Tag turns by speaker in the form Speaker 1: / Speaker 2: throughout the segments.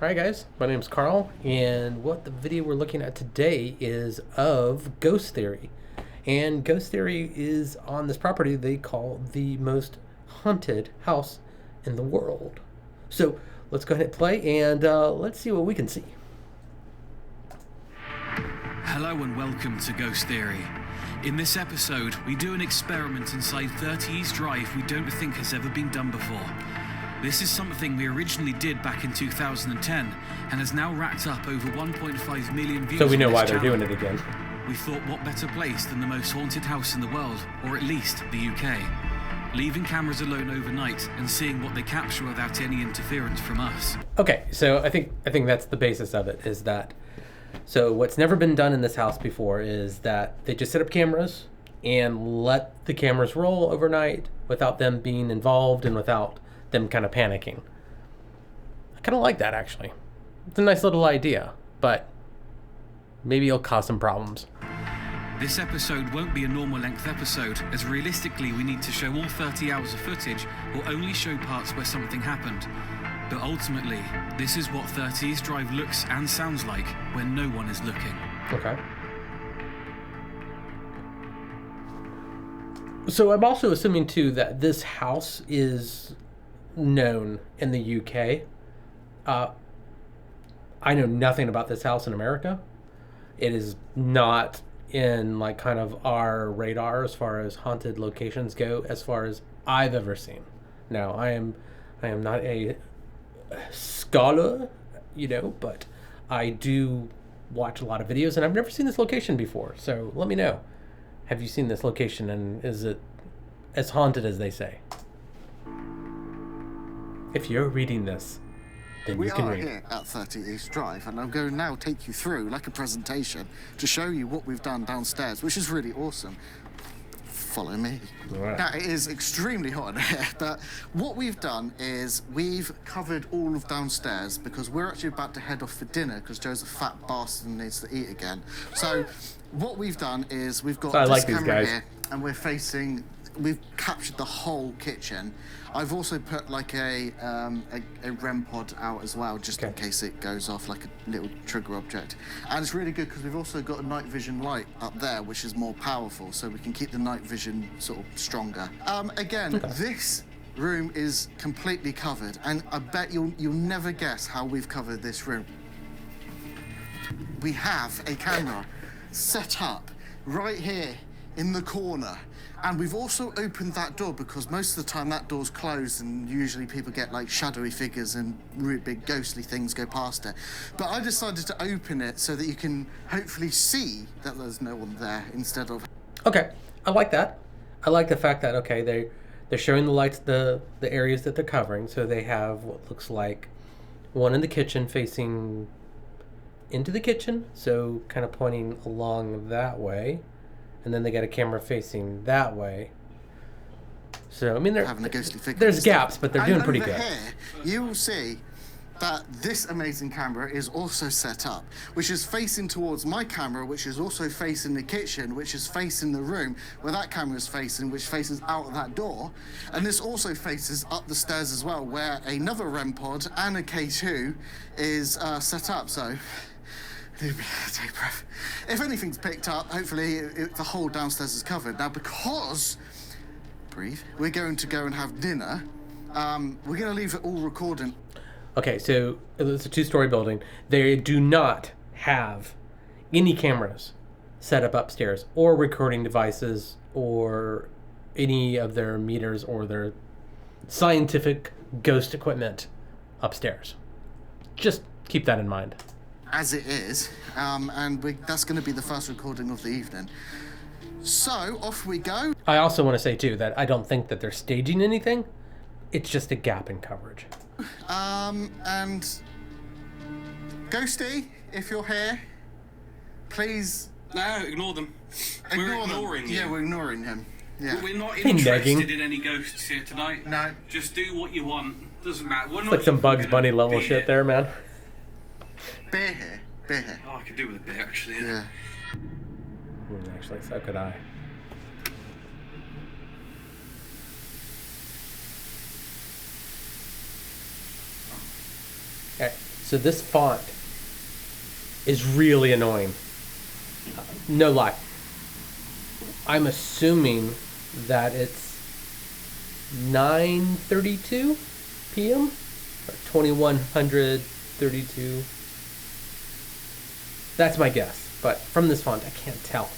Speaker 1: Hi guys, my name's Carl, and what the video we're looking at today is of ghost theory. And ghost theory is on this property they call the most haunted house in the world. So let's go ahead and play, and let's see what we can see.
Speaker 2: Hello and welcome to Ghost Theory. In this episode, we do an experiment inside 30 East Drive we don't think has ever been done before. This is something we originally did back in 2010 and has now racked up over 1.5 million views.
Speaker 1: So we know why they're
Speaker 2: channel.
Speaker 1: doing it again.
Speaker 2: We thought, what better place than the most haunted house in the world, or at least the UK. Leaving cameras alone overnight and seeing what they capture without any interference from us.
Speaker 1: Okay, so I think that's the basis of it, is that so what's never been done in this house before is that they just set up cameras and let the cameras roll overnight without them being involved and without them kind of panicking. I kind of like that, actually. It's a nice little idea, but maybe it'll cause some problems.
Speaker 2: This episode won't be a normal length episode, as realistically we need to show all 30 hours of footage or only show parts where something happened. But ultimately, this is what 30 East Drive looks and sounds like when no one is looking.
Speaker 1: Okay. So I'm also assuming, too, that this house is known in the UK. I know nothing about this house in America. It is not in, like, kind of our radar as far as haunted locations go, as far as I've ever seen. Now, I am not a scholar, but I do watch a lot of videos, and I've never seen this location before. So let me know. Have you seen this location, and is it as haunted as they say? If you're reading this, then you can read.
Speaker 3: We are here at 30 East Drive, and I'm going to now take you through, like a presentation, to show you what we've done downstairs, which is really awesome. Follow me.
Speaker 1: Right.
Speaker 3: Now, it is extremely hot in here, but what we've done is we've covered all of downstairs because we're actually about to head off for dinner because Joe's a fat bastard and needs to eat again. So what we've done is we've got this camera here, and we've captured the whole kitchen. I've also put like a REM pod out as well, just in case it goes off, like a little trigger object. And it's really good because we've also got a night vision light up there, which is more powerful, so we can keep the night vision sort of stronger. This room is completely covered, and I bet you'll never guess how we've covered this room. We have a camera set up right here in the corner. And we've also opened that door because most of the time that door's closed and usually people get like shadowy figures and really big ghostly things go past it. But I decided to open it so that you can hopefully see that there's no one there instead of...
Speaker 1: Okay, I like that. I like the fact that, okay, they're showing the lights, the areas that they're covering. So they have what looks like one in the kitchen facing into the kitchen, so kind of pointing along that way. And then they got a camera facing that way. So, I mean,
Speaker 3: having a ghostly figure
Speaker 1: there's gaps, but they're doing pretty good.
Speaker 3: Here, you will see that this amazing camera is also set up, which is facing towards my camera, which is also facing the kitchen, which is facing the room where that camera is facing, which faces out of that door. And this also faces up the stairs as well, where another REM pod and a K2 is set up. So... deep breath. If anything's picked up, hopefully the whole downstairs is covered. Now, because, breathe, we're going to go and have dinner, we're going to leave it all recording.
Speaker 1: Okay, so it's a two-story building. They do not have any cameras set up upstairs or recording devices or any of their meters or their scientific ghost equipment upstairs. Just keep that in mind.
Speaker 3: As it is, that's going to be the first recording of the evening. So, off we go.
Speaker 1: I also want to say, too, that I don't think that they're staging anything. It's just a gap in coverage.
Speaker 3: And Ghosty, if you're here, please...
Speaker 2: No, ignore them. We're ignoring you.
Speaker 3: Yeah, we're ignoring him. Yeah.
Speaker 2: We're not interested in any ghosts here tonight.
Speaker 3: No.
Speaker 2: Just do what you want. Doesn't matter.
Speaker 1: It's like some Bugs Bunny level shit there, man.
Speaker 3: Beer here.
Speaker 2: Oh, I could do with a beer, actually.
Speaker 3: Yeah.
Speaker 1: Actually, so could I. Okay, So this font is really annoying. No lie. I'm assuming that it's 9:32 p.m. or 2132. That's my guess, but from this font I can't tell.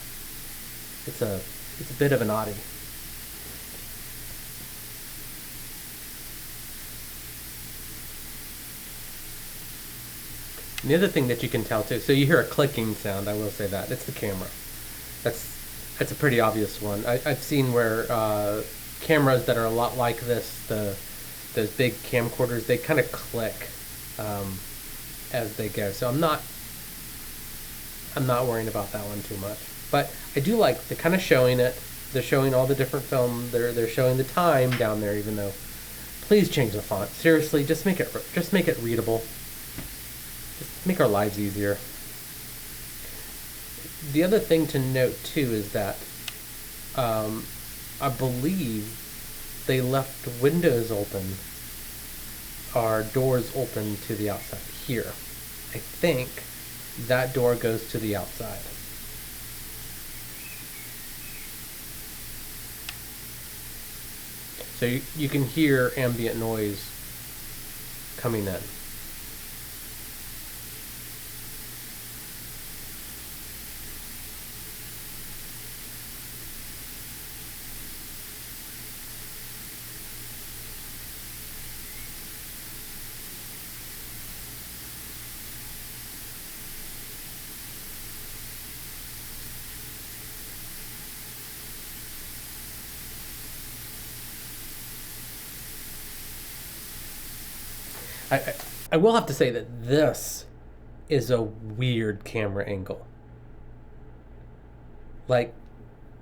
Speaker 1: It's a bit of an oddity. And the other thing that you can tell too, so you hear a clicking sound, I will say that. It's the camera. That's a pretty obvious one. I've seen where cameras that are a lot like this, those big camcorders, they kind of click as they go. So I'm not worrying about that one too much. But I do like they're kind of showing it. They're showing all the different film. They're showing the time down there, even though. Please change the font. Seriously, just make it readable. Just make our lives easier. The other thing to note too is that I believe they left windows open or doors open to the outside here. I think that door goes to the outside. So you can hear ambient noise coming in. I will have to say that this is a weird camera angle. Like,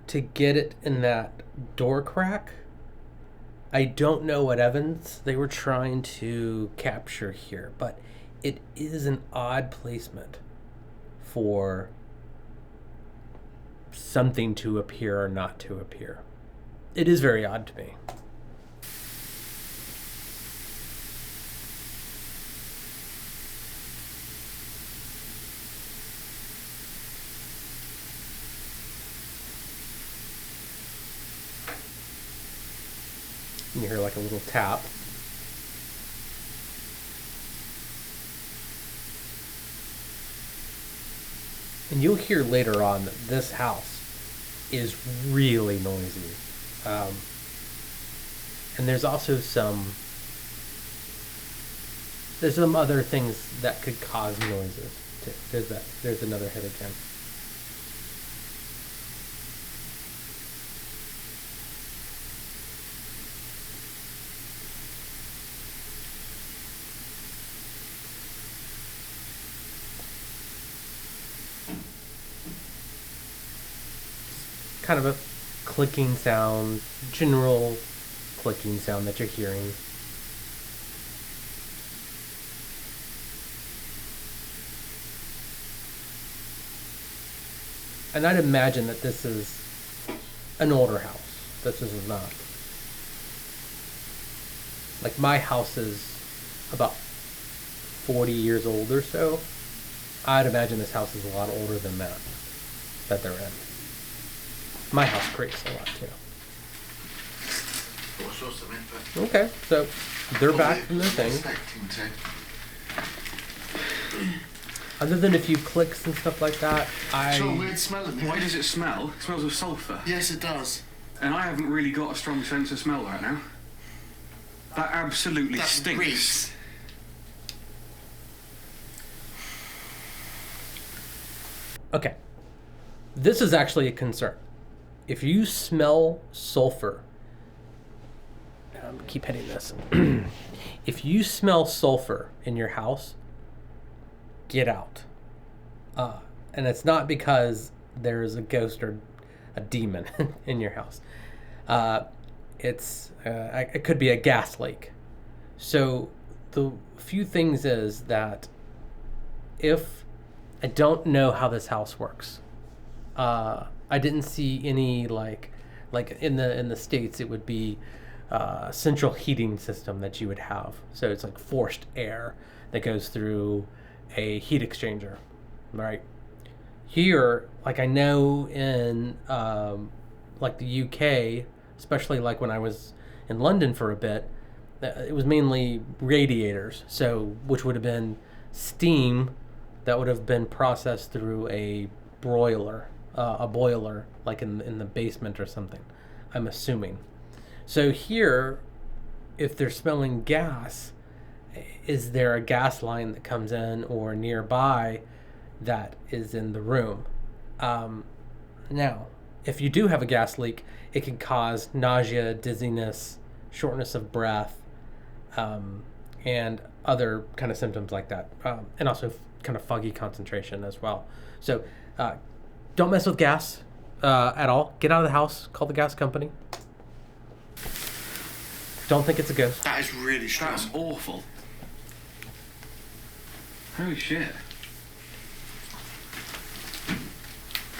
Speaker 1: to get it in that door crack, I don't know what Evans they were trying to capture here, but it is an odd placement for something to appear or not to appear. It is very odd to me. You hear like a little tap. And you'll hear later on that this house is really noisy. And there's also there's some other things that could cause noises too. There's another hit again. Kind of a clicking sound, general clicking sound that you're hearing. And I'd imagine that this is an older house. This is not. Like, my house is about 40 years old or so. I'd imagine this house is a lot older than that they're in. My house creaks a lot too. Okay, so they're back from their thing. Other than a few clicks and stuff like that,
Speaker 3: It's got a weird smell in there.
Speaker 2: Why does it smell? It smells of sulphur.
Speaker 3: Yes, it does.
Speaker 2: And I haven't really got a strong sense of smell right now. That absolutely stinks.
Speaker 3: Reeks.
Speaker 1: Okay, this is actually a concern. If you smell sulfur, keep hitting this. If you smell sulfur in your house, get out. And it's not because there's a ghost or a demon in your house. It could be a gas leak. So the few things is that if I don't know how this house works. I didn't see any like in the States it would be central heating system that you would have. So it's like forced air that goes through a heat exchanger, right? Here, like I know in like the UK, especially like when I was in London for a bit, it was mainly radiators, so which would have been steam that would have been processed through a boiler, like in the basement or something. I'm assuming. So here, if they're smelling gas, is there a gas line that comes in or nearby that is in the room? Now, if you do have a gas leak, it can cause nausea, dizziness, shortness of breath, and other kind of symptoms like that, and also kind of foggy concentration as well. So don't mess with gas at all. Get out of the house, call the gas company. Don't think it's a ghost.
Speaker 3: That is really strong.
Speaker 2: That's awful. Holy shit.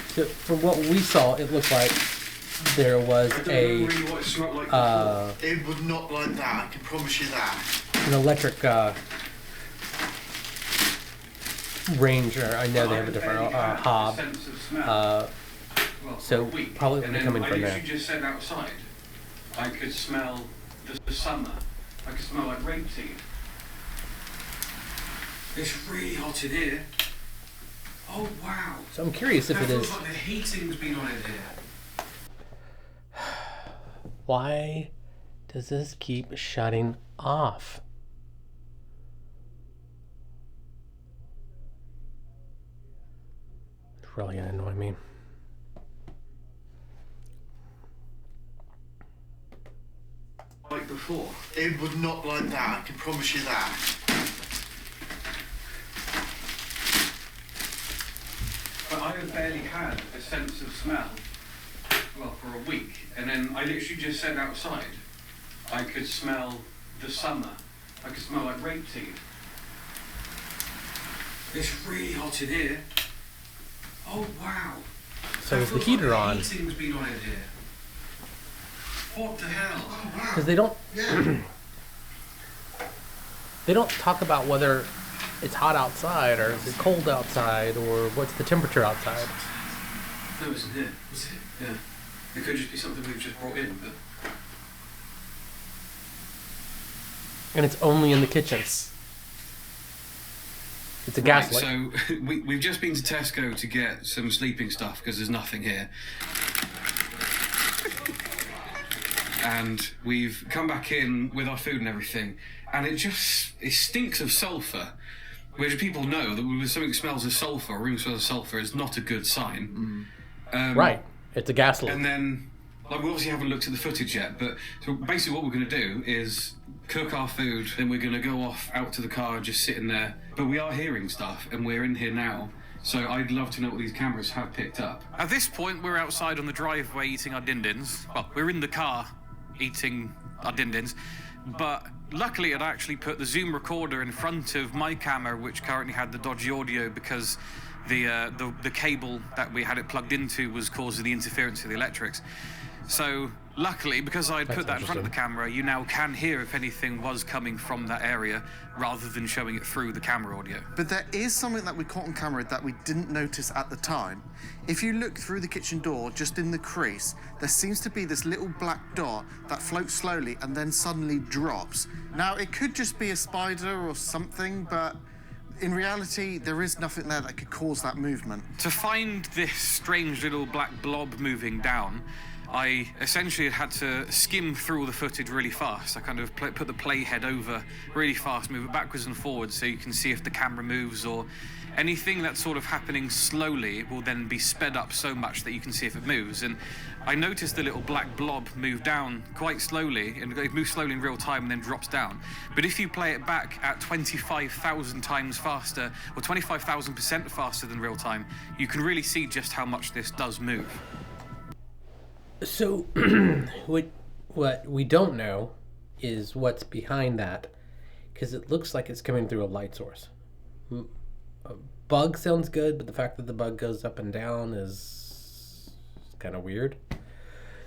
Speaker 1: So from what we saw, it looked like there was
Speaker 2: Really what it smelled like
Speaker 3: It would not like that, I can promise you that.
Speaker 1: an electric Ranger. I know they have a different hob. So probably would be coming from there.
Speaker 2: I literally just said outside, I could smell the summer. I could smell like rapeseed. It's really hot in here. Oh wow.
Speaker 1: So I'm curious if it is.
Speaker 2: Like the heating's been on in here.
Speaker 1: Why does this keep shutting off? It's really gonna annoy me.
Speaker 2: Like before.
Speaker 3: It would not like that, I can promise you that.
Speaker 2: But I have barely had a sense of smell, well, for a week. And then I literally just said outside, I could smell the summer. I could smell like rapeseed. It's really hot in here. Oh, wow.
Speaker 1: So is the heater on?
Speaker 2: The heating's been on in here. What the hell? Oh, wow.
Speaker 1: Because they don't. They don't talk about whether it's hot outside or is it cold outside or what's the temperature outside.
Speaker 2: No, it's in here. Was it? Yeah. It could just be something we've just brought in, but...
Speaker 1: And it's only in the kitchen. It's a gas light.
Speaker 2: So we've just been to Tesco to get some sleeping stuff because there's nothing here. And we've come back in with our food and everything, and it stinks of sulphur. Which people know that when something smells of sulphur, a room smells of sulphur, is not a good sign.
Speaker 1: Right. It's a gas leak.
Speaker 2: And then, like, we obviously haven't looked at the footage yet, but so basically what we're going to do is cook our food, then we're going to go off out to the car, just sitting there. But we are hearing stuff, and we're in here now. So I'd love to know what these cameras have picked up. At this point, we're outside on the driveway eating our din-dins. Well, we're in the car eating our din-dins. But luckily, I'd actually put the Zoom recorder in front of my camera, which currently had the dodgy audio because the cable that we had it plugged into was causing the interference of the electrics. So luckily, because I'd put that in front of the camera, you now can hear if anything was coming from that area rather than showing it through the camera audio.
Speaker 3: But there is something that we caught on camera that we didn't notice at the time. If you look through the kitchen door, just in the crease, there seems to be this little black dot that floats slowly and then suddenly drops. Now, it could just be a spider or something, but in reality, there is nothing there that could cause that movement.
Speaker 2: To find this strange little black blob moving down, I essentially had to skim through all the footage really fast. I kind of put the playhead over really fast, move it backwards and forwards so you can see if the camera moves, or anything that's sort of happening slowly will then be sped up so much that you can see if it moves. And I noticed the little black blob move down quite slowly, and it moves slowly in real time and then drops down. But if you play it back at 25,000 times faster, or 25,000% faster than real time, you can really see just how much this does move.
Speaker 1: So, what we don't know is what's behind that, because it looks like it's coming through a light source. A bug sounds good, but the fact that the bug goes up and down is kind of weird.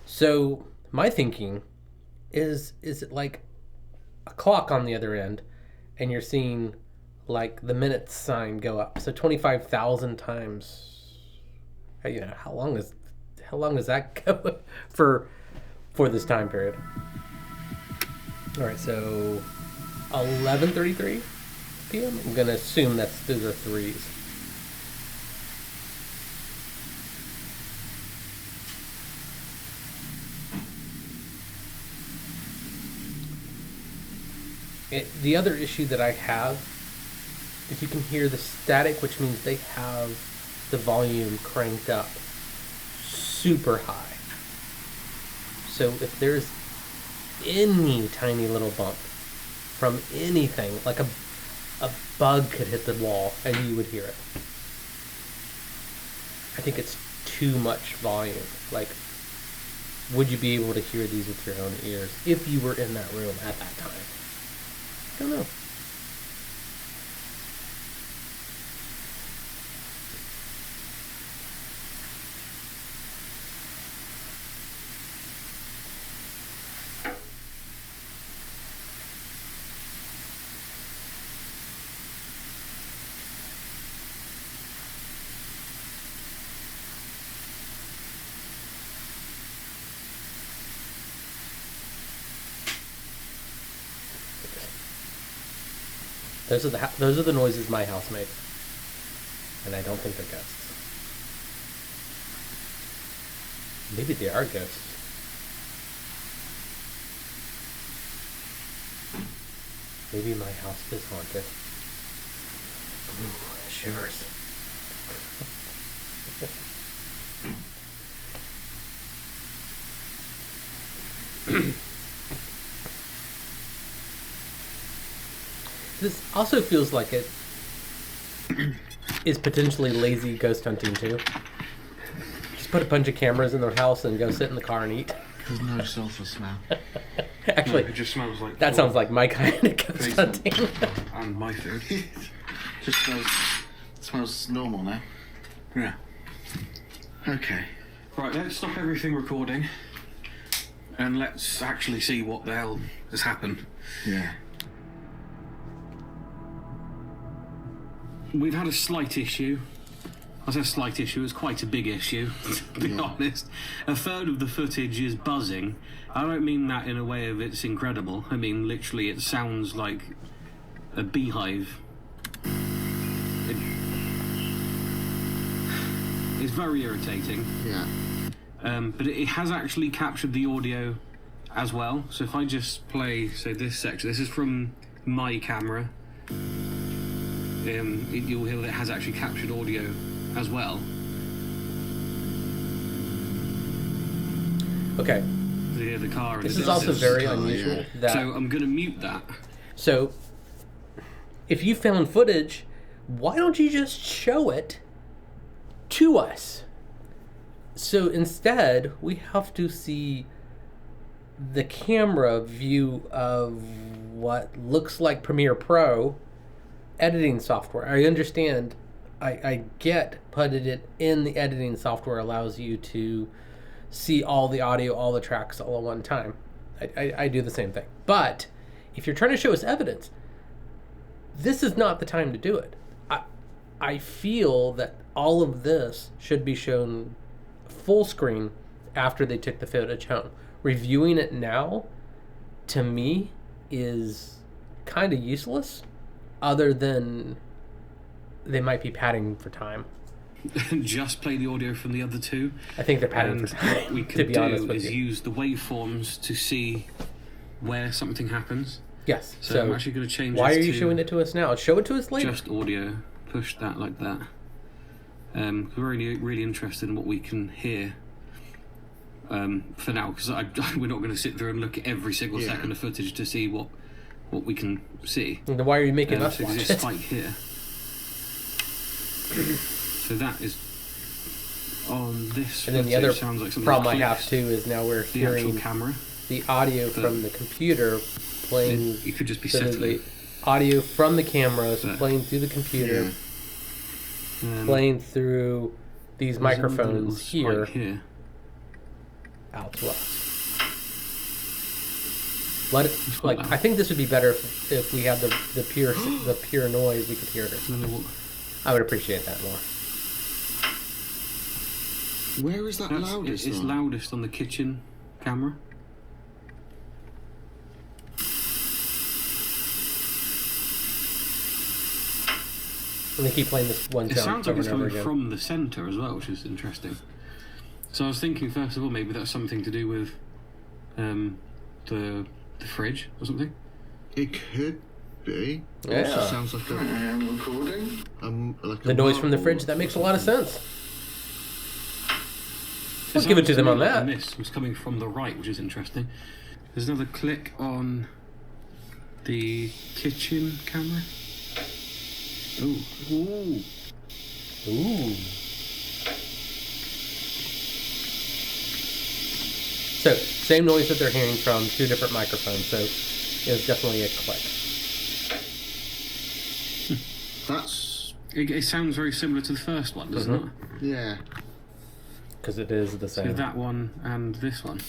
Speaker 1: So, my thinking is it like a clock on the other end, and you're seeing like the minutes sign go up. So 25,000 times. You know, how long does that go for this time period? All right, so 11:33 p.m. I'm gonna assume those are threes. The other issue that I have is you can hear the static, which means they have the volume cranked up super high. So if there's any tiny little bump from anything, like a bug could hit the wall and you would hear it. I think it's too much volume. Like, would you be able to hear these with your own ears if you were in that room at that time? I don't know. Those are the noises my house made, and I don't think they're ghosts. Maybe they are ghosts. Maybe my house is haunted. Ooh, shivers. This also feels like it is potentially lazy ghost hunting too. Just put a bunch of cameras in their house and go sit in the car and eat.
Speaker 3: There's no sulfur smell.
Speaker 1: Actually,
Speaker 2: No, it just smells like
Speaker 1: that sounds like my kind of ghost hunting.
Speaker 2: and my food.
Speaker 3: Just smells normal now.
Speaker 2: Yeah.
Speaker 3: Okay.
Speaker 2: Right, let's stop everything recording and let's actually see what the hell has happened.
Speaker 3: Yeah.
Speaker 2: We've had a slight issue. I say a slight issue, it's quite a big issue, to be honest. A third of the footage is buzzing. I don't mean that in a way of it's incredible. I mean, literally, it sounds like a beehive. It's very irritating.
Speaker 3: Yeah.
Speaker 2: But it has actually captured the audio as well. So if I just play, say, this section, this is from my camera. You'll hear that it has actually captured audio as well.
Speaker 1: Okay.
Speaker 2: So you hear the car.
Speaker 1: This is also very unusual. That,
Speaker 2: so I'm going to mute that.
Speaker 1: So, if you found footage, why don't you just show it to us? So instead, we have to see the camera view of what looks like Premiere Pro editing software. I understand. I get putting it in the editing software allows you to see all the audio, all the tracks all at one time. I do the same thing. But if you're trying to show us evidence, this is not the time to do it. I feel that all of this should be shown full screen after they took the footage home. Reviewing it now, to me, is kind of useless, other than they might be padding for time.
Speaker 2: Just play the audio from the other two.
Speaker 1: I think they're padding for time.
Speaker 2: What we could
Speaker 1: to be honest
Speaker 2: do
Speaker 1: with
Speaker 2: is
Speaker 1: you.
Speaker 2: use the waveforms to see where something happens.
Speaker 1: Yes.
Speaker 2: So I'm actually going to change.
Speaker 1: Why
Speaker 2: this
Speaker 1: are you
Speaker 2: to
Speaker 1: showing it to us now? Show it to us later.
Speaker 2: Just audio. Push that like that. We're really interested in what we can hear. For now, because we're not going to sit there and look at every single second of footage to see what we can see.
Speaker 1: And why are you making us
Speaker 2: so
Speaker 1: watch
Speaker 2: there's
Speaker 1: it?
Speaker 2: a spike here. So that is on this.
Speaker 1: And then the other
Speaker 2: sounds like
Speaker 1: problem I have too is now we're
Speaker 2: the
Speaker 1: hearing
Speaker 2: actual camera.
Speaker 1: the audio from the computer playing.
Speaker 2: You could just be
Speaker 1: so there's
Speaker 2: settling.
Speaker 1: the audio from the cameras playing through the computer, playing through these microphones here,
Speaker 2: here
Speaker 1: out to us. Let it, like, I think this would be better if we had the pure noise we could hear it. I would appreciate that more.
Speaker 3: Where is that loudest?
Speaker 2: It's loudest on the kitchen camera.
Speaker 1: And they keep playing this one
Speaker 2: It
Speaker 1: sound
Speaker 2: sounds like it's
Speaker 1: over and over
Speaker 2: coming
Speaker 1: again.
Speaker 2: from the centre as well, which is interesting. So I was thinking, first of all, maybe that's something to do with the fridge or something.
Speaker 3: It could be.
Speaker 1: Yeah.
Speaker 3: Also sounds like a... I am recording. Like
Speaker 1: The noise from the fridge, that makes a lot of sense.
Speaker 2: It
Speaker 1: Let's give it to
Speaker 2: sounds
Speaker 1: them on
Speaker 2: like
Speaker 1: that.
Speaker 2: This was coming from the right, which is interesting. There's another click on the kitchen camera. Ooh. Ooh.
Speaker 1: Ooh. So, same noise that they're hearing from two different microphones, so it was definitely a click.
Speaker 3: That's...
Speaker 2: It sounds very similar to the first one, doesn't it?
Speaker 3: Yeah.
Speaker 1: Because it is the
Speaker 2: So
Speaker 1: same.
Speaker 2: that one and this one.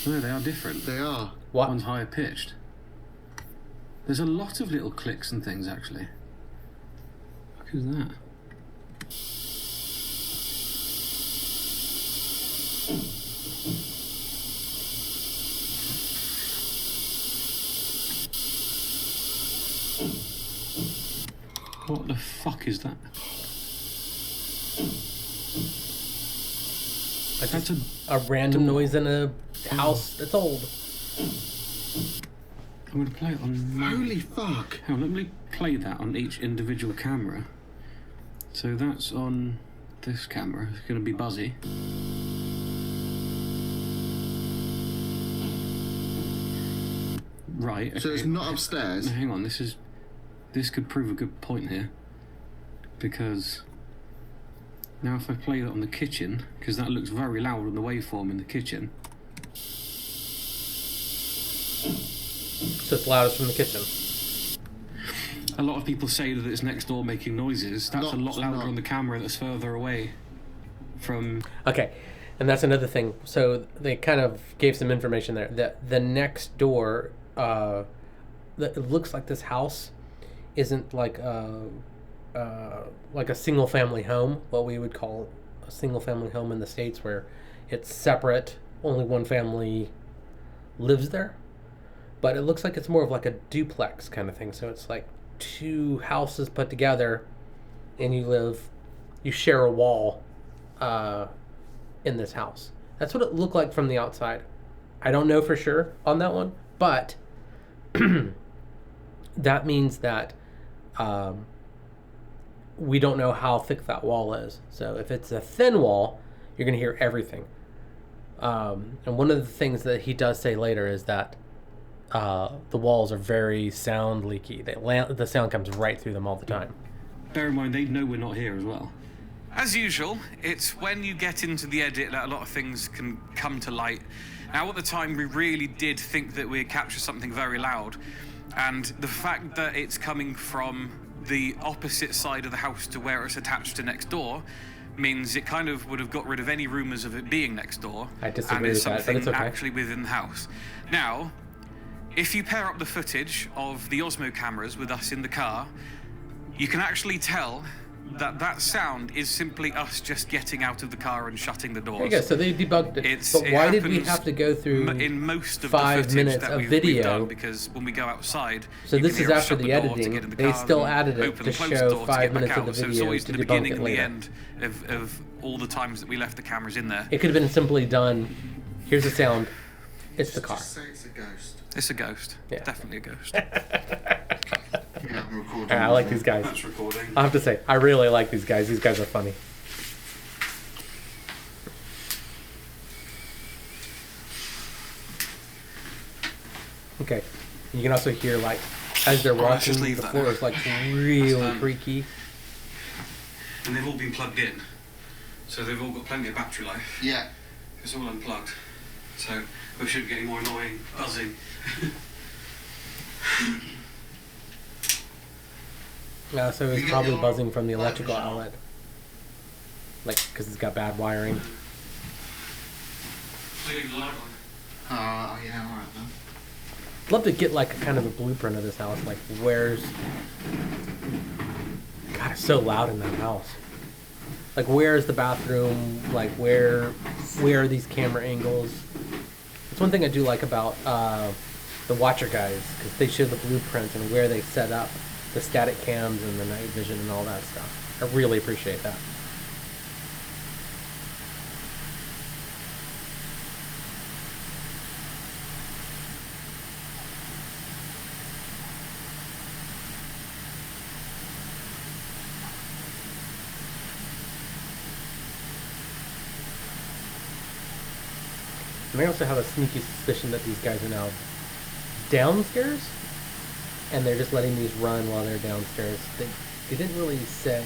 Speaker 2: No, they are different.
Speaker 3: They are.
Speaker 1: What?
Speaker 2: One's higher pitched. There's a lot of little clicks and things, actually. What is that? What the fuck is that? That's
Speaker 1: A random noise in a house that's old.
Speaker 2: I'm going to play it on my...
Speaker 3: Holy fuck.
Speaker 2: Hang on, let me play that on each individual camera. So that's on this camera. It's going to be buzzy. Right.
Speaker 3: So it's
Speaker 2: okay.
Speaker 3: not upstairs?
Speaker 2: No, hang on, this could prove a good point here. Because now if I play that on the kitchen, because that looks very loud on the waveform in the kitchen.
Speaker 1: So it's loudest from the kitchen.
Speaker 2: A lot of people say that it's next door making noises. That's a lot louder on the camera that's further away from...
Speaker 1: Okay, and that's another thing. So they kind of gave some information there. That the next door, it looks like this house isn't like a single family home, what we would call a single family home in the States, where it's separate, only one family lives there. But it looks like it's more of like a duplex kind of thing. So it's like two houses put together, and you share a wall in this house. That's what it looked like from the outside. I don't know for sure on that one, but that means that we don't know how thick that wall is. So if it's a thin wall, you're going to hear everything. And one of the things that he does say later is that the walls are very sound leaky. The sound comes right through them all the time.
Speaker 2: Bear in mind, they know we're not here as well.
Speaker 4: As usual, it's when you get into the edit that a lot of things can come to light. Now, at the time, we really did think that we'd capture something very loud, and the fact that it's coming from the opposite side of the house to where it's attached to next door means it kind of would have got rid of any rumours of it being next door.
Speaker 1: I disagree
Speaker 4: and it's
Speaker 1: with that, but
Speaker 4: something
Speaker 1: it's okay.
Speaker 4: actually within the house. Now, if you pair up the footage of the Osmo cameras with us in the car, you can actually tell that sound is simply us just getting out of the car and shutting the doors.
Speaker 1: There you go. So they debunked it. But why did we have to go through
Speaker 4: in most of
Speaker 1: 5
Speaker 4: the
Speaker 1: minutes
Speaker 4: that
Speaker 1: of
Speaker 4: we've
Speaker 1: video?
Speaker 4: done, because when we go outside,
Speaker 1: So
Speaker 4: you
Speaker 1: this
Speaker 4: can
Speaker 1: is
Speaker 4: hear us
Speaker 1: after
Speaker 4: shut
Speaker 1: the
Speaker 4: door to get
Speaker 1: editing.
Speaker 4: in the
Speaker 1: They
Speaker 4: car
Speaker 1: still
Speaker 4: and
Speaker 1: added it
Speaker 4: open
Speaker 1: to
Speaker 4: and close the
Speaker 1: show
Speaker 4: door to
Speaker 1: 5
Speaker 4: get
Speaker 1: minutes
Speaker 4: back
Speaker 1: of the
Speaker 4: out. So it's
Speaker 1: video
Speaker 4: always
Speaker 1: to
Speaker 4: the
Speaker 1: debunk
Speaker 4: beginning
Speaker 1: it
Speaker 4: and the
Speaker 1: later.
Speaker 4: end of all the times that we left the cameras in there.
Speaker 1: It could have been simply done. Here's the sound. It's the car.
Speaker 3: Just say it's a ghost.
Speaker 4: It's a ghost.
Speaker 1: Yeah.
Speaker 4: It's definitely a ghost.
Speaker 3: Yeah, I'm recording.
Speaker 1: I like these guys.
Speaker 2: That's recording.
Speaker 1: I have to say, I really like these guys. These guys are funny. Okay. You can also hear, like, as they're
Speaker 4: Alright, let's
Speaker 1: watching,
Speaker 4: just leave
Speaker 1: the
Speaker 4: that
Speaker 1: floor
Speaker 4: there.
Speaker 1: is, like, really
Speaker 2: done.
Speaker 1: creaky.
Speaker 2: And they've all been plugged in. So they've all got plenty of battery life.
Speaker 3: Yeah.
Speaker 2: It's all unplugged. So we shouldn't get any more annoying buzzing.
Speaker 1: So it's
Speaker 3: You get
Speaker 1: probably
Speaker 3: your
Speaker 1: buzzing from the
Speaker 3: light
Speaker 1: electrical
Speaker 3: control.
Speaker 1: outlet. Like, because it's got bad wiring.
Speaker 2: Leave the light on.
Speaker 3: Yeah, alright then.
Speaker 1: I'd love to get like a kind of a blueprint of this house. Like where's... God, it's so loud in that house. Like where's the bathroom? Like where are these camera angles? It's one thing I do like about the Watcher guys, because they show the blueprints and where they set up the static cams and the night vision and all that stuff. I really appreciate that. And I also have a sneaky suspicion that these guys are now downstairs, and they're just letting these run while they're downstairs. They didn't really say.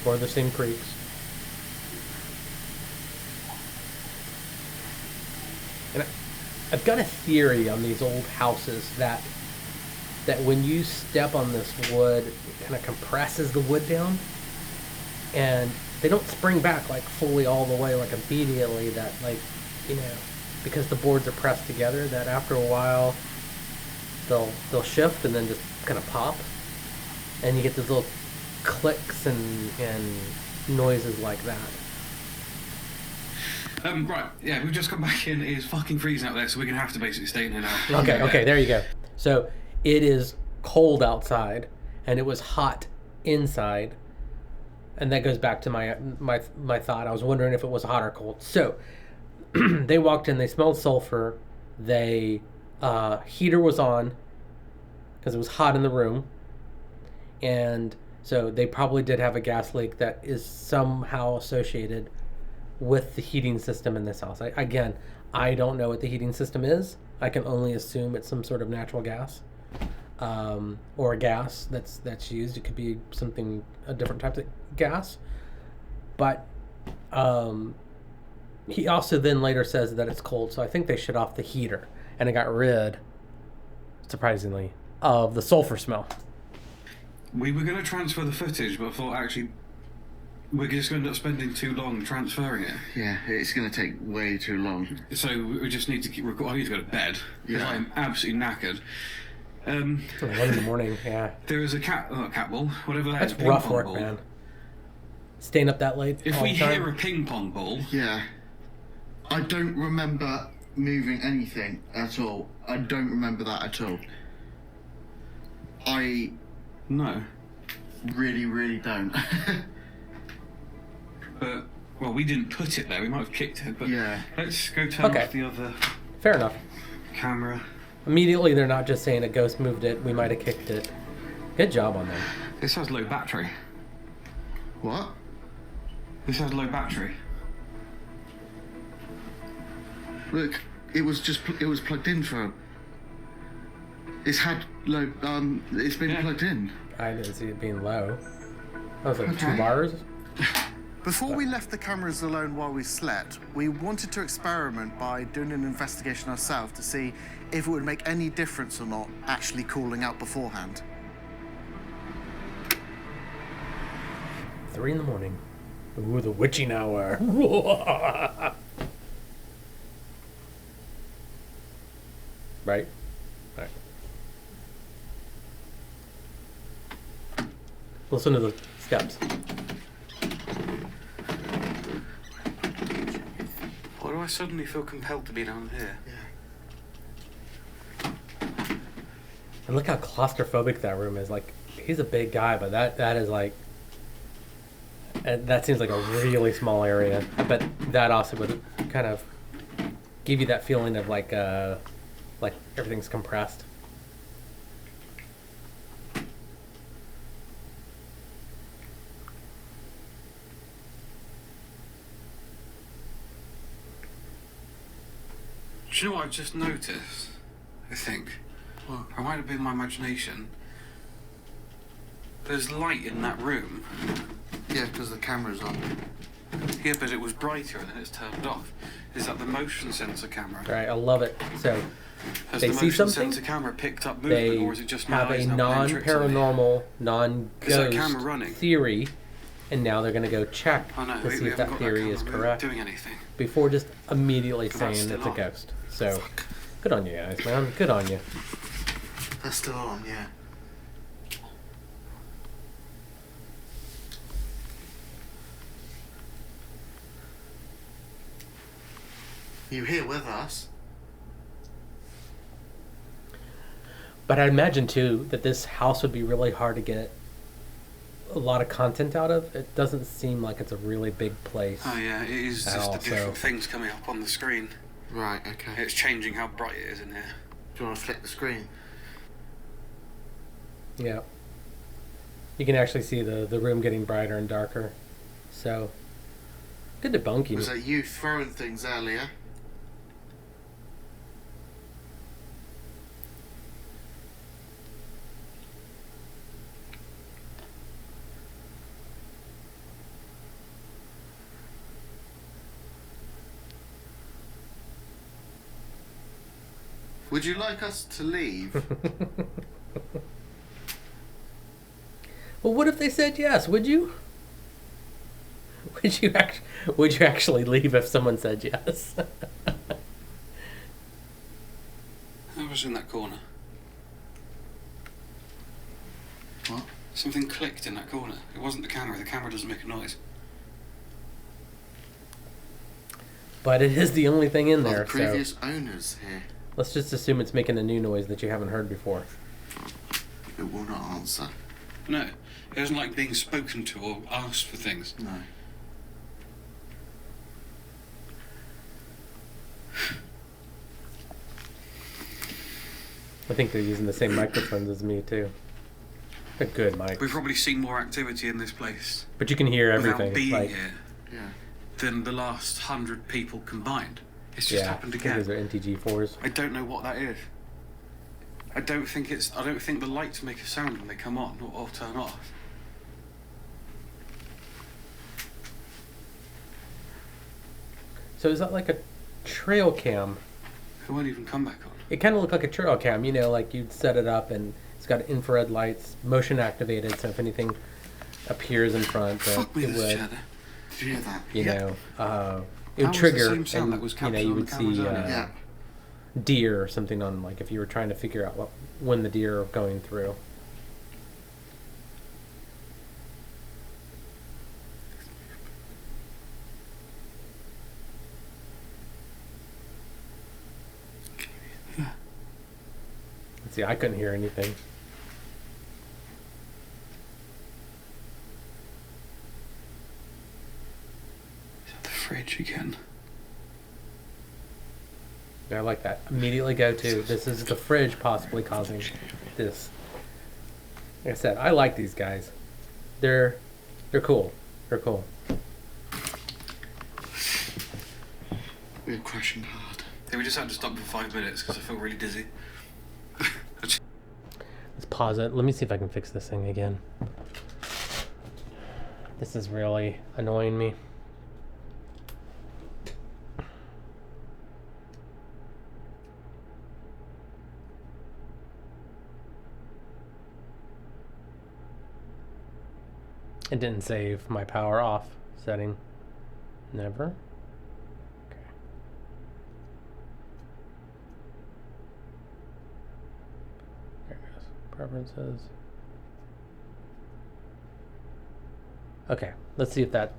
Speaker 1: Or the same creeks. And I've got a theory on these old houses that when you step on this wood, it kind of compresses the wood down, and they don't spring back like fully all the way, like immediately. That like, you know, because the boards are pressed together, that after a while they'll shift and then just kind of pop, and you get these little clicks and noises like that.
Speaker 4: Right, yeah, we've just come back in. It is fucking freezing out there, so we're gonna have to basically stay in here now.
Speaker 1: Okay, there you go. So it is cold outside, and it was hot inside, and that goes back to my thought. I was wondering if it was hot or cold. So they walked in. They smelled sulfur. They heater was on because it was hot in the room, and so they probably did have a gas leak that is somehow associated with the heating system in this house. I don't know what the heating system is. I can only assume it's some sort of natural gas, or a gas that's used. It could be a different type of gas. But he also then later says that it's cold, so I think they shut off the heater, and it got rid, surprisingly, of the sulfur smell.
Speaker 4: We were going to transfer the footage, but I thought actually we're just going to end up spending too long transferring it.
Speaker 3: Yeah, it's going to take way too long.
Speaker 4: So we just need to keep recording. I need to go to bed because
Speaker 3: Yeah.
Speaker 4: I'm absolutely knackered.
Speaker 1: It's 1 in the morning, yeah.
Speaker 4: There is a cat ball, whatever that
Speaker 1: That's
Speaker 4: is, ping
Speaker 1: rough
Speaker 4: pong
Speaker 1: work,
Speaker 4: ball.
Speaker 1: man. Staying up that late
Speaker 4: If
Speaker 1: all
Speaker 4: we
Speaker 1: the time.
Speaker 4: hear a ping pong ball,
Speaker 3: Yeah. I don't remember moving anything at all. I don't remember that at all. I
Speaker 4: no.
Speaker 3: really, really don't.
Speaker 4: But, well, we didn't put it there. We might have kicked it, but
Speaker 3: Yeah.
Speaker 4: let's go turn
Speaker 1: Okay.
Speaker 4: off the other
Speaker 1: Fair enough.
Speaker 4: camera.
Speaker 1: Immediately, they're not just saying a ghost moved it. We might have kicked it. Good job on them.
Speaker 4: This has low battery.
Speaker 3: What?
Speaker 4: This has low battery.
Speaker 3: Look, it was plugged in for. It's had low. It's been
Speaker 4: Yeah.
Speaker 3: plugged in.
Speaker 1: I didn't see it being low. That was like 2
Speaker 3: Okay.
Speaker 1: bars.
Speaker 3: Before we left the cameras alone while we slept, we wanted to experiment by doing an investigation ourselves to see if it would make any difference or not actually calling out beforehand.
Speaker 1: 3 in the morning. Ooh, the witching hour. Right? Right. Listen to the steps.
Speaker 4: Why do I suddenly feel compelled to be down here?
Speaker 1: And look how claustrophobic that room is. Like, he's a big guy, but that is like... that seems like a really small area. But that also would kind of give you that feeling of like everything's compressed.
Speaker 4: Do you know what I've just noticed? I think.
Speaker 3: What?
Speaker 4: Or it might have been my imagination. There's light in that room.
Speaker 3: Yeah, because the camera's on.
Speaker 4: Yeah, but it was brighter and then it's turned off. Is that the motion sensor camera?
Speaker 1: Right, I love it. So
Speaker 4: Has
Speaker 1: they
Speaker 4: the
Speaker 1: see
Speaker 4: motion
Speaker 1: something,
Speaker 4: sensor camera picked up
Speaker 1: they
Speaker 4: movement, or is it just my
Speaker 1: have a
Speaker 4: eyes now playing tricks on me?
Speaker 1: non-paranormal,
Speaker 4: Is that camera
Speaker 1: non-ghost
Speaker 4: running?
Speaker 1: theory, and now they're going to go check
Speaker 4: Oh no,
Speaker 1: to see
Speaker 4: we
Speaker 1: if that
Speaker 4: haven't got
Speaker 1: theory
Speaker 4: that
Speaker 1: is
Speaker 4: camera
Speaker 1: correct
Speaker 4: doing anything.
Speaker 1: before just immediately
Speaker 4: That's
Speaker 1: saying
Speaker 4: still
Speaker 1: it's a
Speaker 4: on.
Speaker 1: ghost. So good on you guys, man. Good on you.
Speaker 3: That's still on, yeah. You here with us?
Speaker 1: But I'd imagine too that this house would be really hard to get a lot of content out of. It doesn't seem like it's a really big place.
Speaker 4: Oh yeah, it is
Speaker 1: At
Speaker 4: just
Speaker 1: all,
Speaker 4: the different
Speaker 1: so-
Speaker 4: things coming up on the screen.
Speaker 3: Right, okay.
Speaker 4: It's changing how bright it is in here.
Speaker 3: Do you want to flick the screen?
Speaker 1: Yeah. You can actually see the room getting brighter and darker. So good debunking.
Speaker 3: Was that you throwing things earlier? Would you like us to leave?
Speaker 1: Well, what if they said yes? Would you? Would you actually leave if someone said yes?
Speaker 4: I was in that corner.
Speaker 3: What?
Speaker 4: Something clicked in that corner. It wasn't the camera. The camera doesn't make a noise.
Speaker 1: But it is the only thing in
Speaker 3: Well,
Speaker 1: there.
Speaker 3: the previous
Speaker 1: So
Speaker 3: owners here.
Speaker 1: let's just assume it's making a new noise that you haven't heard before.
Speaker 3: It will not answer.
Speaker 4: No, it doesn't like being spoken to or asked for things.
Speaker 3: No.
Speaker 1: I think they're using the same microphones as me too. A good mic.
Speaker 4: We've probably seen more activity in this place
Speaker 1: But you can hear
Speaker 4: without
Speaker 1: everything.
Speaker 4: being
Speaker 1: Like,
Speaker 4: here
Speaker 3: Yeah.
Speaker 4: than the last 100 people combined. It's just
Speaker 1: yeah,
Speaker 4: happened
Speaker 1: I think
Speaker 4: again.
Speaker 1: those are NTG4s.
Speaker 4: I don't know what that is. I don't think the lights make a sound when they come on or turn off.
Speaker 1: So is that like a trail cam?
Speaker 4: It won't even come back on.
Speaker 1: It kind of looked like a trail cam, you know, like you'd set it up and it's got infrared lights, motion activated, so if anything appears in front,
Speaker 4: Fuck me,
Speaker 1: it
Speaker 4: there's a
Speaker 1: would,
Speaker 4: chair.
Speaker 3: Did you hear that?
Speaker 1: you
Speaker 3: Yep.
Speaker 1: know, it
Speaker 4: That
Speaker 1: would
Speaker 4: was the
Speaker 1: trigger,
Speaker 4: same sound
Speaker 1: and
Speaker 4: that was
Speaker 1: you know,
Speaker 4: captured
Speaker 1: you
Speaker 4: on the
Speaker 1: would
Speaker 4: cameras
Speaker 1: see
Speaker 4: earlier.
Speaker 3: Yeah.
Speaker 1: deer or something on, like if you were trying to figure out when the deer are going through. Let's see, I couldn't hear anything.
Speaker 4: Is that the fridge again?
Speaker 1: Yeah, I like that. Immediately go to, this is the fridge possibly causing this. Like I said, I like these guys. They're cool. They're cool.
Speaker 3: We're crashing hard.
Speaker 4: Yeah, we just had to stop for 5 minutes because I feel really dizzy.
Speaker 1: Let's pause it. Let me see if I can fix this thing again. This is really annoying me. It didn't save my power off setting. Never. Okay. There it goes. Preferences. Okay, let's see if that.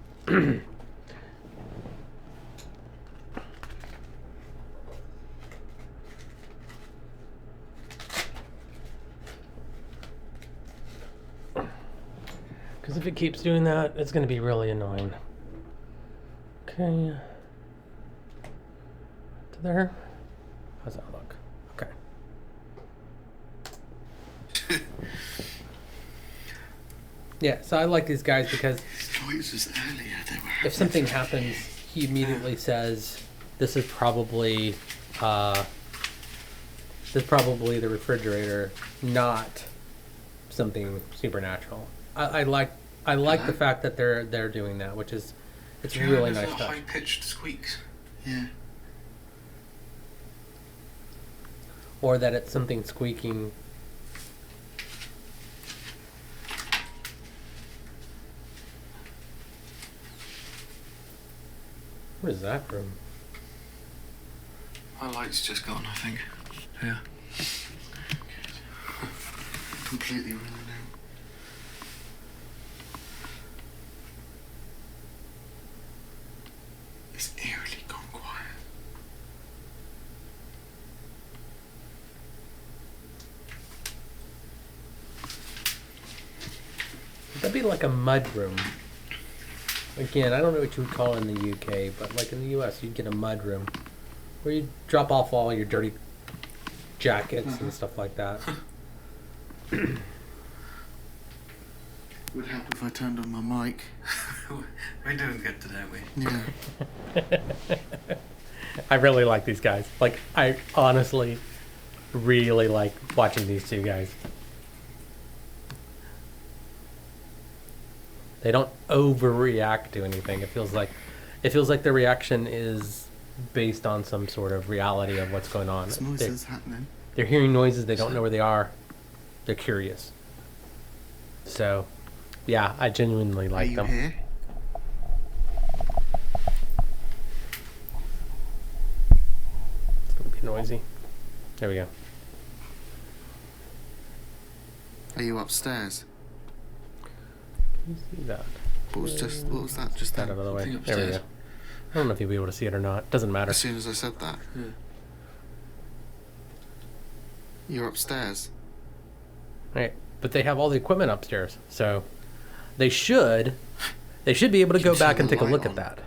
Speaker 1: Because if it keeps doing that, it's going to be really annoying. Okay. To there. How's that look? Okay. Yeah, so I like these guys because
Speaker 3: Noises earlier, they were.
Speaker 1: if something happens, he immediately says, "This is probably the refrigerator, not something supernatural." I like the fact that they're doing that, which is It's
Speaker 4: Do you
Speaker 1: really
Speaker 4: know
Speaker 1: nice
Speaker 4: those
Speaker 1: touch.
Speaker 4: high-pitched squeaks?
Speaker 3: Yeah.
Speaker 1: Or that it's something squeaking. What is that room?
Speaker 4: My light's just gone, I think. Yeah.
Speaker 3: Completely running out. It's eerily gone quiet.
Speaker 1: That'd be like a mud room. Again, I don't know what you would call it in the UK, but like in the US, you'd get a mud room where you drop off all your dirty jackets and stuff like that.
Speaker 3: Would help if I turned on my mic.
Speaker 4: We're doing good today, aren't we?
Speaker 3: Yeah.
Speaker 1: I really like these guys. Like, I honestly really like watching these two guys. They don't overreact to anything. It feels like their reaction is based on some sort of reality of what's going on.
Speaker 3: There's noises happening.
Speaker 1: They're hearing noises. They don't know where they are. They're curious. So, yeah, I genuinely
Speaker 3: Are
Speaker 1: like
Speaker 3: you
Speaker 1: them.
Speaker 3: here?
Speaker 1: It's gonna be noisy. There we go.
Speaker 3: Are you upstairs?
Speaker 1: Can you see that?
Speaker 3: What was that just
Speaker 1: That
Speaker 3: then?
Speaker 1: out of the way.
Speaker 4: Something
Speaker 1: There we go.
Speaker 4: upstairs.
Speaker 1: I don't know if you'll be able to see it or not. Doesn't matter.
Speaker 3: As soon as I said that.
Speaker 4: Yeah.
Speaker 3: You're upstairs.
Speaker 1: Right. But they have all the equipment upstairs, so they should be able to go
Speaker 3: Can
Speaker 1: back
Speaker 3: turn
Speaker 1: and
Speaker 3: the
Speaker 1: take a
Speaker 3: light
Speaker 1: look
Speaker 3: on.
Speaker 1: at that.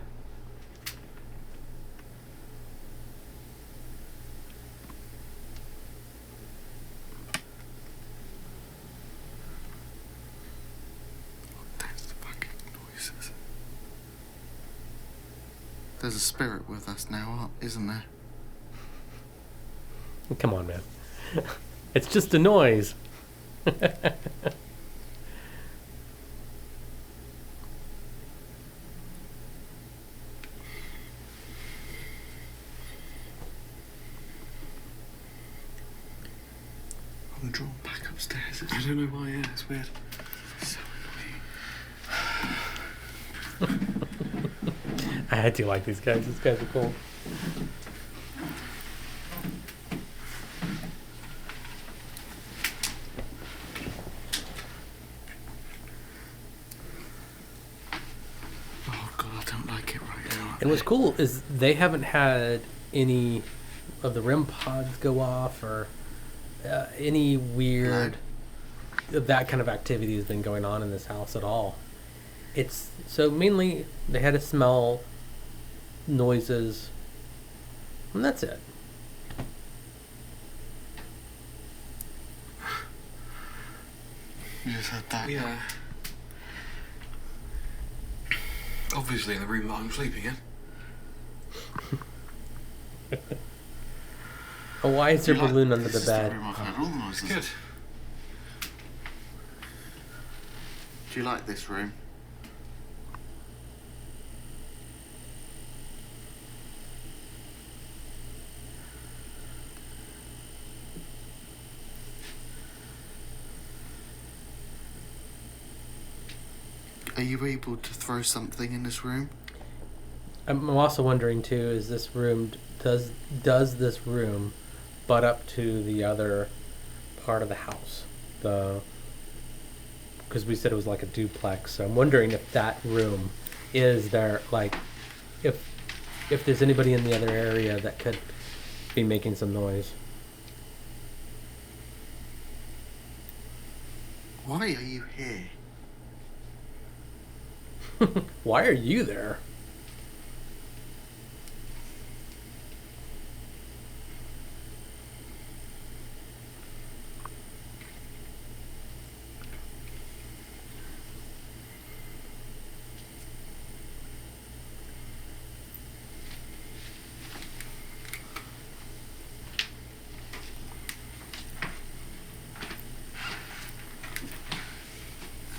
Speaker 3: That's the fucking noises. There's a spirit with us now, isn't there?
Speaker 1: Come on, man. It's just a noise.
Speaker 3: I'm drawn back upstairs.
Speaker 4: I don't know why, yeah, it's weird.
Speaker 3: So
Speaker 1: I do like these guys. These guys are cool.
Speaker 3: Oh god, I don't like it right now.
Speaker 1: And what's cool is they haven't had any of the REM pods go off or any weird that kind of activity has been going on in this house at all. It's so mainly they had to smell noises, and that's it.
Speaker 3: You just heard that?
Speaker 4: Yeah. Obviously in the room that I'm sleeping in.
Speaker 1: Oh, why is there
Speaker 3: You like-
Speaker 1: balloon under
Speaker 3: this
Speaker 1: the
Speaker 3: is
Speaker 1: bed?
Speaker 3: room I've heard all the noises.
Speaker 4: Good.
Speaker 3: Do you like this room? Are you able to throw something in this room?
Speaker 1: I'm also wondering too: is this room does this room butt up to the other part of the house? Because we said it was like a duplex, so I'm wondering if that room is there, like if there's anybody in the other area that could be making some noise.
Speaker 3: Why are you here?
Speaker 1: Why are you there?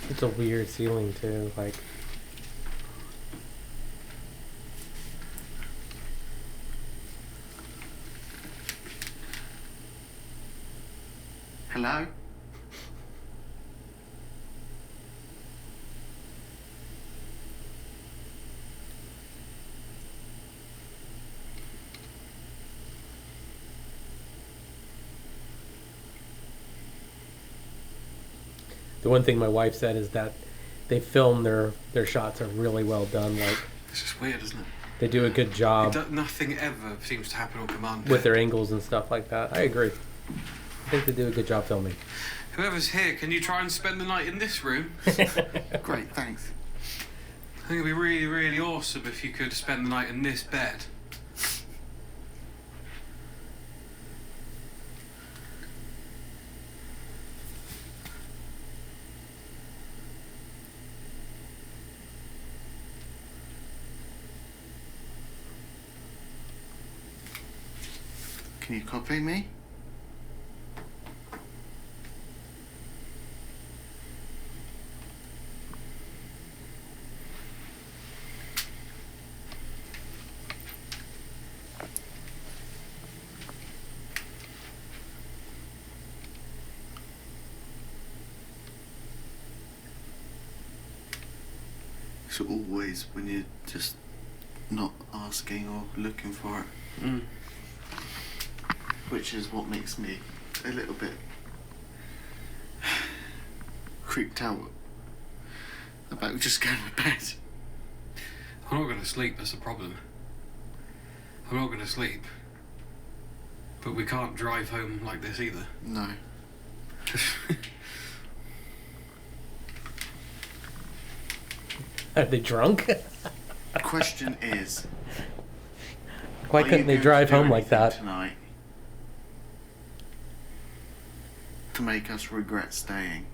Speaker 1: It's a weird ceiling too, like
Speaker 3: Hello?
Speaker 1: The one thing my wife said is that they film their shots are really well done. Like,
Speaker 4: It's just weird, isn't it?
Speaker 1: they do a good job
Speaker 4: Nothing ever seems to happen on command.
Speaker 1: with their angles and stuff like that. I agree. I think they do a good job filming.
Speaker 4: Whoever's here, can you try and spend the night in this room?
Speaker 3: Great, thanks.
Speaker 4: I think it'd be really, really awesome if you could spend the night in this bed.
Speaker 3: Can you copy me? It's always when you're just not asking or looking for it.
Speaker 4: Mm.
Speaker 3: Which is what makes me a little bit creeped out about just going to bed.
Speaker 4: I'm not going to sleep, that's the problem. I'm not going to sleep. But we can't drive home like this either.
Speaker 3: No.
Speaker 1: Are they drunk?
Speaker 3: Question is,
Speaker 1: Why
Speaker 3: are you
Speaker 1: couldn't they
Speaker 3: going
Speaker 1: drive
Speaker 3: to do
Speaker 1: home like
Speaker 3: anything
Speaker 1: that?
Speaker 3: tonight to make us regret staying?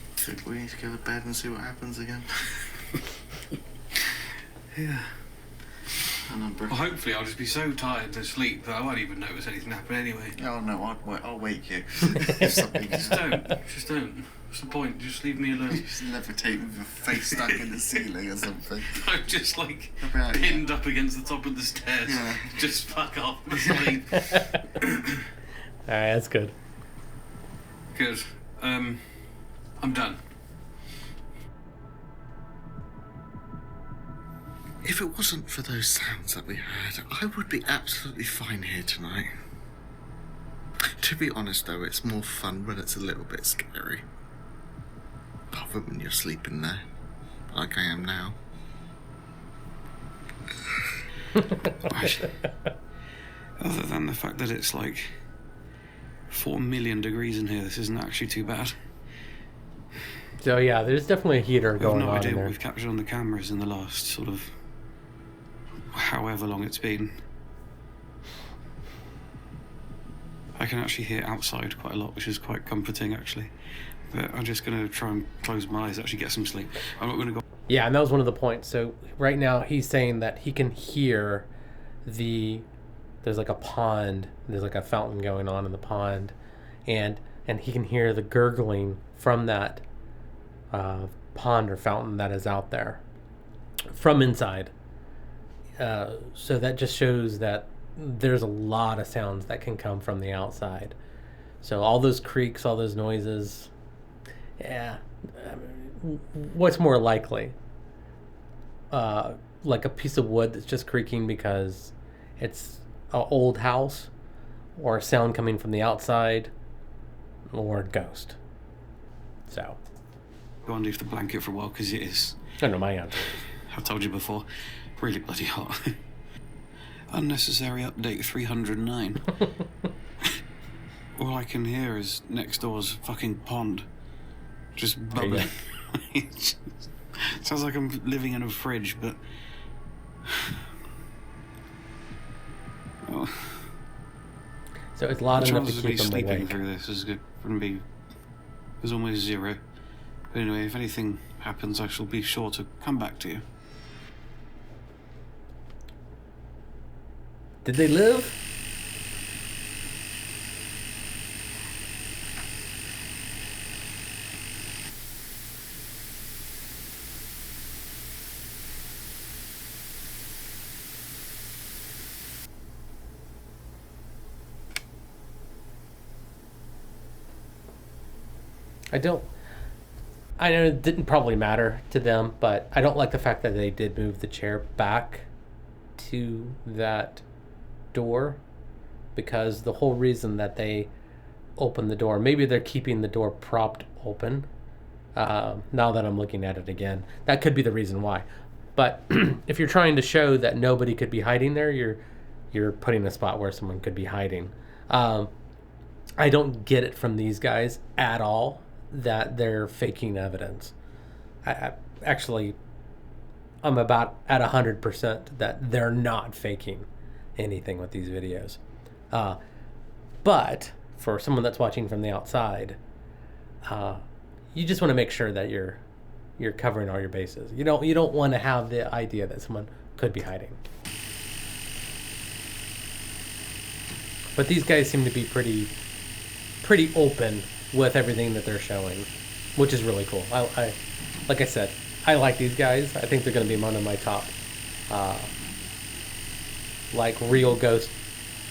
Speaker 3: I think we need to go to bed and see what happens again.
Speaker 4: Yeah.
Speaker 3: And I'm
Speaker 4: Well, hopefully I'll just be so tired to sleep that I won't even notice anything happen anyway.
Speaker 3: Oh no, I'll wake you. If something
Speaker 4: Just don't. Just don't. What's the point? Just leave me alone.
Speaker 3: just levitate with your face stuck in the ceiling or something.
Speaker 4: I'm just like
Speaker 3: I'll be like,
Speaker 4: pinned up against the top of the stairs.
Speaker 3: Yeah.
Speaker 4: Just fuck off and sleep.
Speaker 1: Alright, that's good.
Speaker 4: Good. I'm done.
Speaker 3: If it wasn't for those sounds that we heard, I would be absolutely fine here tonight. To be honest though, it's more fun when it's a little bit scary. Apart from when you're sleeping there, like I am now.
Speaker 4: Actually, other than the fact that it's like 4 million degrees in here, this isn't actually too bad.
Speaker 1: So yeah, there's definitely a heater
Speaker 4: I have
Speaker 1: going
Speaker 4: no
Speaker 1: on
Speaker 4: idea
Speaker 1: in
Speaker 4: what
Speaker 1: there.
Speaker 4: we've captured on the cameras in the last sort of however long it's been. I can actually hear outside quite a lot, which is quite comforting actually. But I'm just going to try and close my eyes, actually get some sleep. I'm not going to go...
Speaker 1: Yeah, and that was one of the points. So right now he's saying that he can hear there's like a pond, there's like a fountain going on in the pond, and he can hear the gurgling from that pond or fountain that is out there from inside. So that just shows that there's a lot of sounds that can come from the outside. So all those creaks, all those noises, yeah. What's more likely? Like a piece of wood that's just creaking because it's an old house, or a sound coming from the outside, or a ghost. So
Speaker 4: Go underneath the blanket for a while, because it is,
Speaker 1: I don't know my answer.
Speaker 4: I've told you before, really bloody hot. Unnecessary update 309. All I can hear is next door's fucking pond. Just
Speaker 1: There you go.
Speaker 4: bubbling. Sounds like I'm living in a fridge, but... Oh.
Speaker 1: So it's loud enough to
Speaker 2: chances of me
Speaker 1: keep them
Speaker 2: sleeping
Speaker 1: awake.
Speaker 2: through this is almost zero. But anyway, if anything happens, I shall be sure to come back to you.
Speaker 1: Did they live? I know it didn't probably matter to them, but I don't like the fact that they did move the chair back to that door, because the whole reason that they opened the door, maybe they're keeping the door propped open. Now that I'm looking at it again, that could be the reason why. But if you're trying to show that nobody could be hiding there, you're putting a spot where someone could be hiding. I don't get it from these guys at all that they're faking evidence. I'm about at 100% that they're not faking anything with these videos. But for someone that's watching from the outside, you just want to make sure that you're covering all your bases. You don't want to have the idea that someone could be hiding. But these guys seem to be pretty open with everything that they're showing, which is really cool. I like I said, I like these guys. I think they're going to be one of my top like real ghost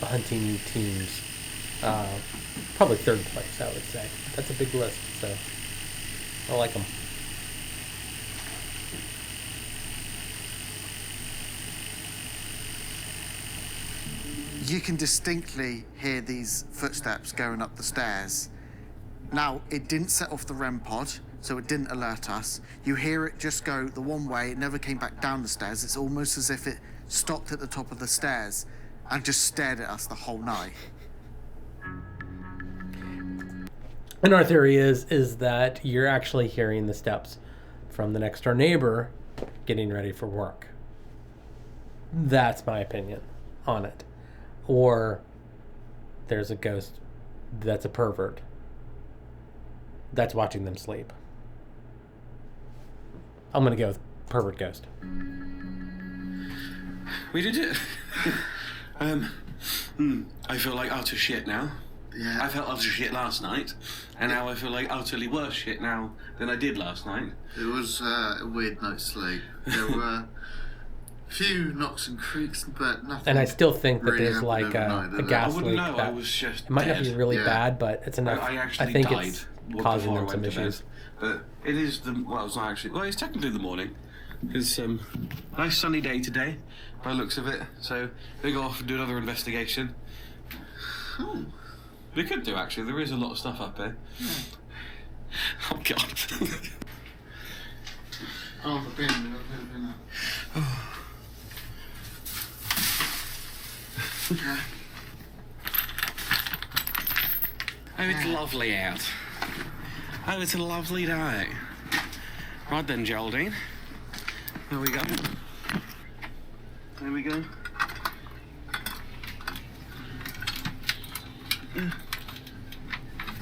Speaker 1: hunting teams. Probably third place, I would say. That's a big list, so I like them.
Speaker 3: You can distinctly hear these footsteps going up the stairs. Now, it didn't set off the REM pod, so it didn't alert us. You hear it just go the one way, it never came back down the stairs. It's almost as if it stopped at the top of the stairs and just stared at us the whole night.
Speaker 1: And our theory is that you're actually hearing the steps from the next door neighbor getting ready for work. That's my opinion on it. Or there's a ghost that's a pervert that's watching them sleep. I'm going to go with pervert ghost.
Speaker 2: We did it. I feel like utter shit now.
Speaker 3: Yeah.
Speaker 2: I felt utter shit last night, and now I feel like utterly worse shit now than I did last night.
Speaker 3: It was a weird night's sleep. There were a few knocks and creaks, but nothing.
Speaker 1: And I still think that
Speaker 3: really
Speaker 1: there's
Speaker 3: happened
Speaker 1: like
Speaker 3: overnight,
Speaker 1: a
Speaker 3: did
Speaker 1: gas
Speaker 2: I wouldn't
Speaker 1: leak.
Speaker 2: know,
Speaker 1: That
Speaker 2: I was just
Speaker 1: it might not be
Speaker 2: dead.
Speaker 1: really
Speaker 3: Yeah.
Speaker 1: bad, but it's enough.
Speaker 2: I actually
Speaker 1: think
Speaker 2: died
Speaker 1: it's
Speaker 2: before
Speaker 1: causing
Speaker 2: I
Speaker 1: them
Speaker 2: went
Speaker 1: some
Speaker 2: to bed.
Speaker 1: issues.
Speaker 2: But it is it's not actually, well, it's technically the morning. It's nice sunny day today, by the looks of it. So they go off and do another investigation.
Speaker 3: Oh.
Speaker 2: They could do, actually. There is a lot of stuff up there.
Speaker 3: Yeah.
Speaker 2: Oh, God.
Speaker 3: Oh, the bin. The bin. Yeah.
Speaker 2: Oh, it's lovely out. Oh, it's a lovely day. Right then, Geraldine. There we go. There we go.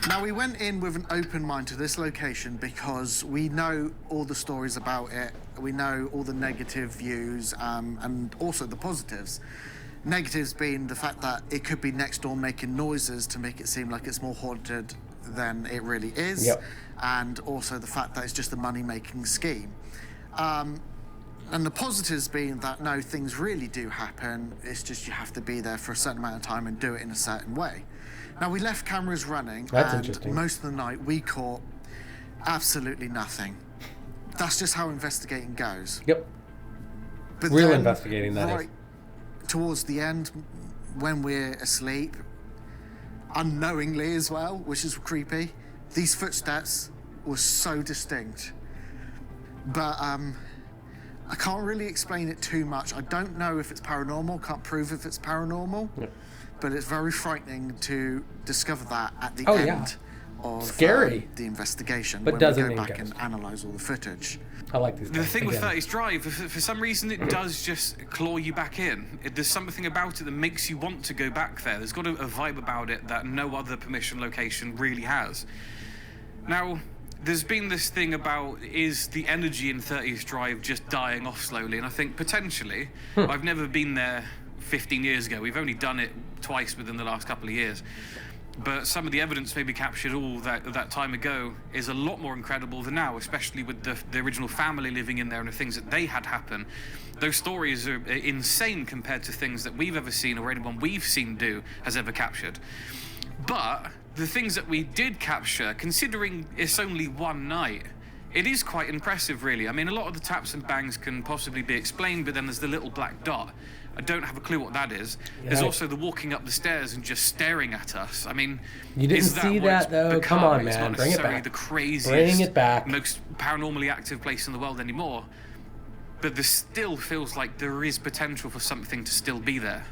Speaker 3: Now, we went in with an open mind to this location because we know all the stories about it. We know all the negative views and also the positives. Negatives being the fact that it could be next door making noises to make it seem like it's more haunted than it really is.
Speaker 1: Yep.
Speaker 3: And also the fact that it's just a money-making scheme. And the positives being that, no, things really do happen. It's just you have to be there for a certain amount of time and do it in a certain way. Now, we left cameras running,
Speaker 1: That's
Speaker 3: and
Speaker 1: interesting.
Speaker 3: most of the night we caught absolutely nothing. That's just how investigating goes.
Speaker 1: Yep.
Speaker 3: But
Speaker 1: Real
Speaker 3: then,
Speaker 1: investigating, that is.
Speaker 3: right towards the end, when we're asleep, unknowingly as well, which is creepy, these footsteps were so distinct. But I can't really explain it too much. I don't know if it's paranormal, can't prove if it's paranormal.
Speaker 1: Yep.
Speaker 3: But it's very frightening to discover that at the
Speaker 1: Oh,
Speaker 3: end
Speaker 1: yeah.
Speaker 3: of
Speaker 1: Scary.
Speaker 3: the investigation
Speaker 1: But
Speaker 3: when
Speaker 1: doesn't
Speaker 3: we go
Speaker 1: mean
Speaker 3: back
Speaker 1: ghost.
Speaker 3: and analyse all the footage.
Speaker 1: I like these guys.
Speaker 4: The thing with
Speaker 1: Again.
Speaker 4: 30's Drive, for some reason, it does just claw you back in. There's something about it that makes you want to go back there. There's got a vibe about it that no other permission location really has. Now, there's been this thing about, is the energy in 30's Drive just dying off slowly? And I think potentially. I've never been there 15 years ago. We've only done it twice within the last couple of years. But some of the evidence maybe captured all that time ago is a lot more incredible than now, especially with the original family living in there and the things that they had happen. Those stories are insane compared to things that we've ever seen or anyone we've seen do has ever captured. But the things that we did capture, considering it's only one night, it is quite impressive, really. I mean, a lot of the taps and bangs can possibly be explained, but then there's the little black dot. I don't have a clue what that is.
Speaker 1: Yeah.
Speaker 4: There's also the walking up the stairs and just staring at us. I mean,
Speaker 1: You didn't
Speaker 4: is that
Speaker 1: see
Speaker 4: what
Speaker 1: that,
Speaker 4: it's
Speaker 1: though?
Speaker 4: become?
Speaker 1: Come on,
Speaker 4: It's
Speaker 1: man.
Speaker 4: not
Speaker 1: Bring it
Speaker 4: necessarily
Speaker 1: back.
Speaker 4: the craziest,
Speaker 1: Bring it back.
Speaker 4: most paranormally active place in the world anymore. But there still feels like there is potential for something to still be there.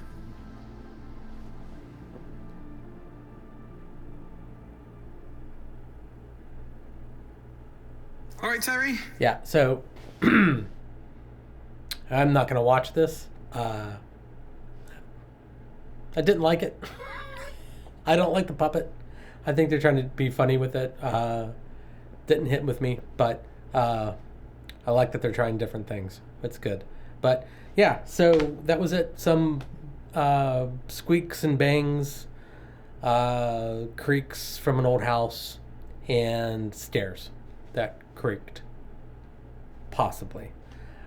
Speaker 4: All right, Terry.
Speaker 1: Yeah, so I'm not going to watch this. I didn't like it. I don't like the puppet. I think they're trying to be funny with it. Didn't hit with me, but I like that they're trying different things. It's good. But yeah, so that was it. Some squeaks and bangs, creaks from an old house, and stairs that creaked. Possibly.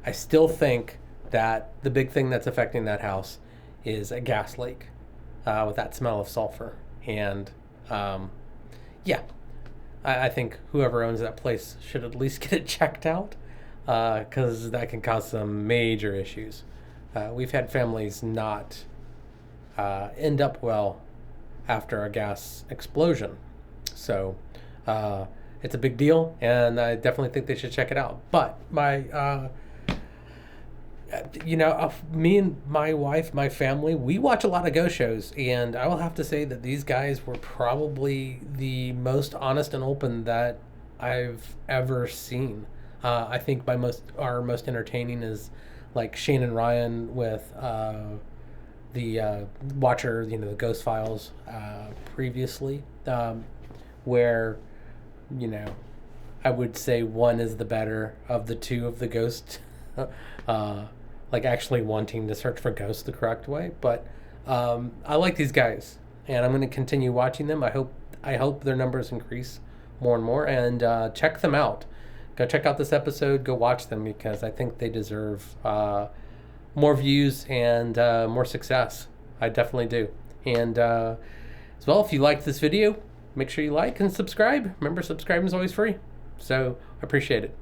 Speaker 1: I still think that the big thing that's affecting that house is a gas leak with that smell of sulfur. And yeah, I think whoever owns that place should at least get it checked out because that can cause some major issues. We've had families not end up well after a gas explosion. So it's a big deal, and I definitely think they should check it out. But my, me and my wife, my family, we watch a lot of ghost shows, and I will have to say that these guys were probably the most honest and open that I've ever seen. I think our most entertaining is like Shane and Ryan with the Watcher, the Ghost Files previously, where I would say one is the better of the two of the ghost, like actually wanting to search for ghosts the correct way. But I like these guys, and I'm going to continue watching them. I hope their numbers increase more and more, and check them out. Go check out this episode. Go watch them because I think they deserve more views and more success. I definitely do. And as well, if you liked this video, make sure you like and subscribe. Remember, subscribing is always free. So I appreciate it.